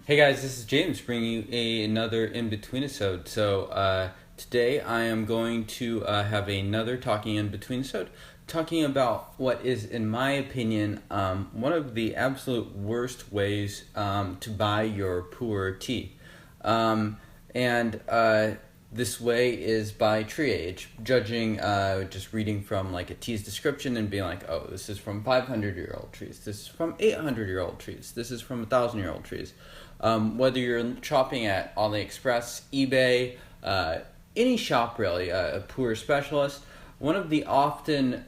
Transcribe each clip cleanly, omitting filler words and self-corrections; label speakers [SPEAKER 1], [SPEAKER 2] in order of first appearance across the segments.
[SPEAKER 1] Hey guys, this is James bringing you another Inbetweenisode. Today I am going to have another Talking Inbetweenisode, talking about what is, in my opinion, one of the absolute worst ways to buy your Pu'erh tea. And this way is by tree age, judging, just reading from like a tea's description and being like, oh, this is from 500-year-old trees, this is from 800-year-old trees, this is from 1,000-year-old trees. Whether you're shopping at AliExpress, eBay, any shop really, a Pu'erh specialist, one of the often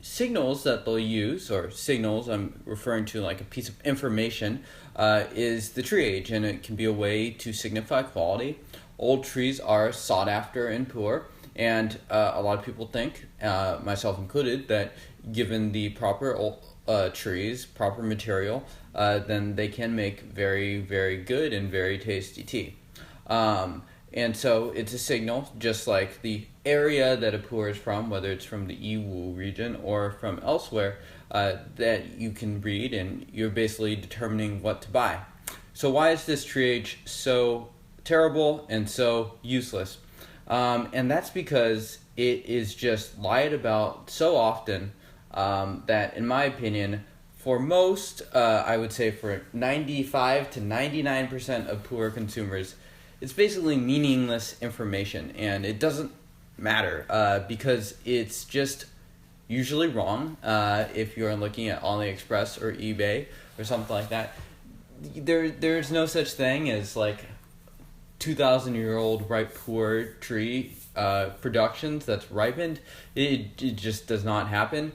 [SPEAKER 1] signals that they'll use, or signals I'm referring to like a piece of information, is the tree age, and it can be a way to signify quality. Old trees are sought after in Pu'erh, and a lot of people think, myself included, that given the proper trees, proper material, then they can make very, very good and very tasty tea. And so it's a signal, just like the area that a Pu'erh is from, whether it's from the Yiwu region or from elsewhere, that you can read, and you're basically determining what to buy. So why is this tree age so terrible and so useless? And that's because it is just lied about so often that, in my opinion, for most, I would say for 95 to 99% of Pu'erh consumers, it's basically meaningless information, and it doesn't matter because it's just usually wrong. If you're looking at AliExpress or eBay or something like that, there's no such thing as like 2,000-year-old ripe Pu'erh tree productions that's ripened. It just does not happen.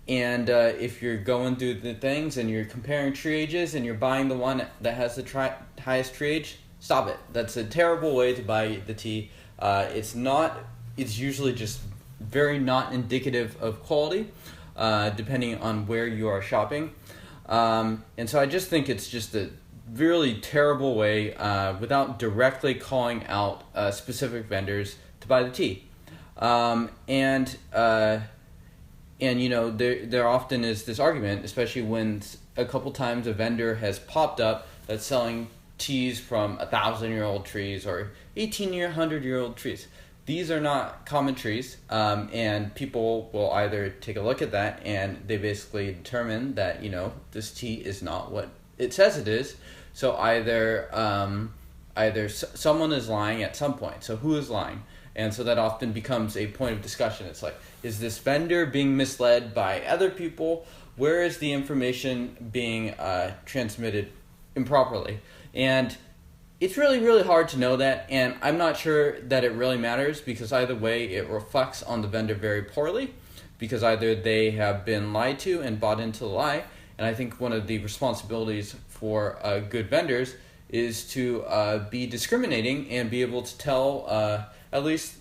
[SPEAKER 1] And if you're going through the things and you're comparing tree ages and you're buying the one that has the highest tree age, stop it. That's a terrible way to buy the tea. It's usually just very not indicative of quality, depending on where you are shopping. And so I just think it's just a really terrible way, without directly calling out specific vendors, to buy the tea. And you know, there often is this argument, especially when a couple times a vendor has popped up that's selling teas from 1,000-year-old trees or 1,800-year-old trees. These are not common trees, and people will either take a look at that and they basically determine that, you know, this tea is not what it says it is. So either someone is lying at some point. So who is lying? And so that often becomes a point of discussion. It's like, is this vendor being misled by other people? Where is the information being transmitted improperly? And it's really, really hard to know that, and I'm not sure that it really matters, because either way it reflects on the vendor very poorly, because either they have been lied to and bought into the lie, and I think one of the responsibilities for good vendors is to be discriminating and be able to tell, at least,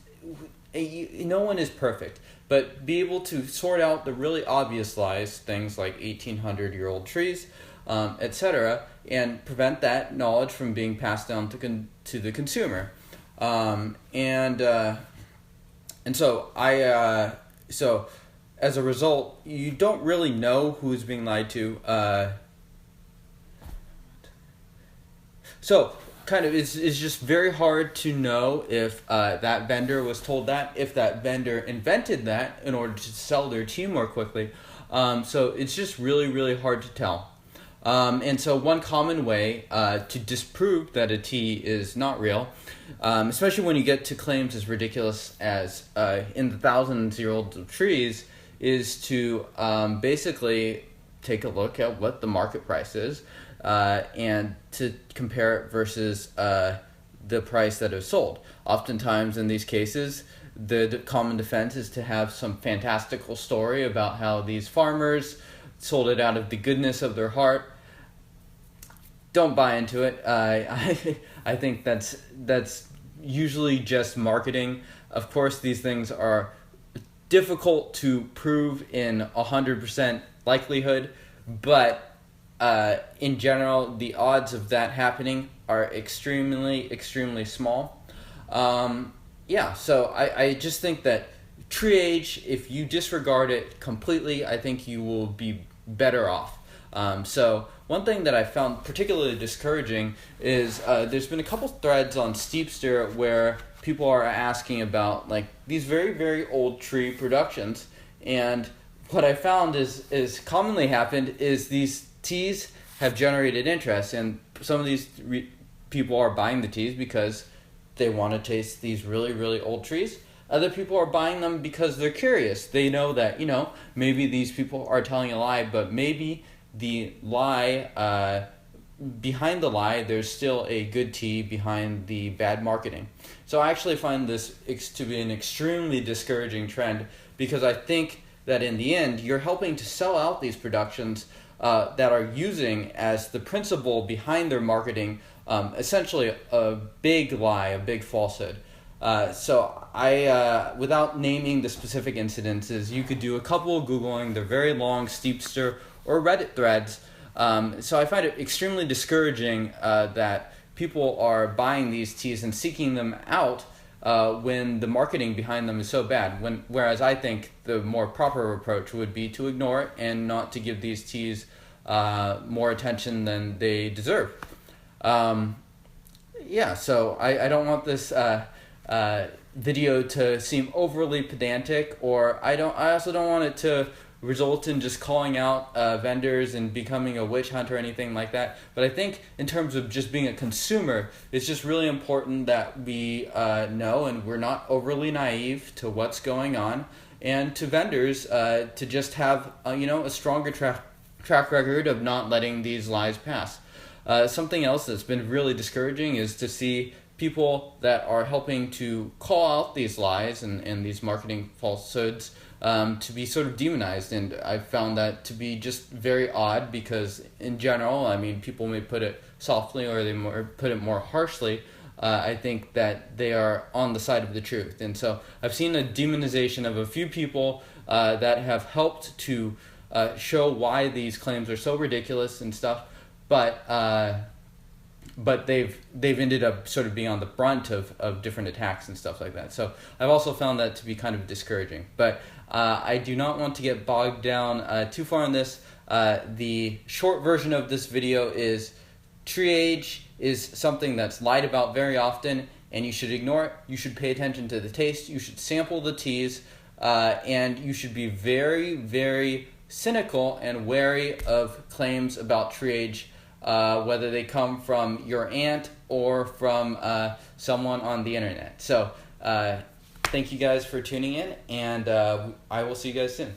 [SPEAKER 1] no one is perfect, but be able to sort out the really obvious lies, things like 1,800-year-old trees, etc., and prevent that knowledge from being passed down to the consumer. And so so as a result, you don't really know who's being lied to. So kind of it's just very hard to know if that vendor was told that, if that vendor invented that in order to sell their tea more quickly. So it's just really, really hard to tell. And so one common way to disprove that a tea is not real, especially when you get to claims as ridiculous as in the thousands-year-old of trees, is to basically take a look at what the market price is, and to compare it versus the price that is sold. Oftentimes in these cases, the common defense is to have some fantastical story about how these farmers sold it out of the goodness of their heart. Don't buy into it. I think that's usually just marketing. Of course, these things are difficult to prove in 100% likelihood, but in general, the odds of that happening are extremely, extremely small. So I just think that tree age, if you disregard it completely, I think you will be better off. So one thing that I found particularly discouraging is there's been a couple threads on Steepster where people are asking about like these very, very old tree productions, and what I found is commonly happened is these teas have generated interest, and some of these people are buying the teas because they want to taste these really, really old trees. Other people are buying them because they're curious. They know that, maybe these people are telling a lie, but maybe the lie, behind the lie, there's still a good tea behind the bad marketing. So I actually find this to be an extremely discouraging trend, because I think that in the end, you're helping to sell out these productions that are using as the principle behind their marketing essentially a big lie, a big falsehood. So I, without naming the specific incidences, you could do a couple of Googling. They're very long, Steepster or Reddit threads. So I find it extremely discouraging that people are buying these teas and seeking them out when the marketing behind them is so bad. Whereas I think the more proper approach would be to ignore it and not to give these teas more attention than they deserve. So I don't want this video to seem overly pedantic, or I also don't want it to result in just calling out vendors and becoming a witch hunt or anything like that. But I think in terms of just being a consumer, it's just really important that we know and we're not overly naive to what's going on, and to vendors to just have a stronger track record of not letting these lies pass. Something else that's been really discouraging is to see people that are helping to call out these lies and these marketing falsehoods to be sort of demonized. And I found that to be just very odd, because in general, people may put it softly or they put it more harshly. I think that they are on the side of the truth. And so I've seen a demonization of a few people that have helped to show why these claims are so ridiculous and stuff, but they've ended up sort of being on the brunt of different attacks and stuff like that. So I've also found that to be kind of discouraging. But I do not want to get bogged down too far on this. The short version of this video is tree age is something that's lied about very often, and you should ignore it. You should pay attention to the taste. You should sample the teas, and you should be very, very cynical and wary of claims about tree age, whether they come from your aunt or from someone on the internet. So thank you guys for tuning in, and I will see you guys soon.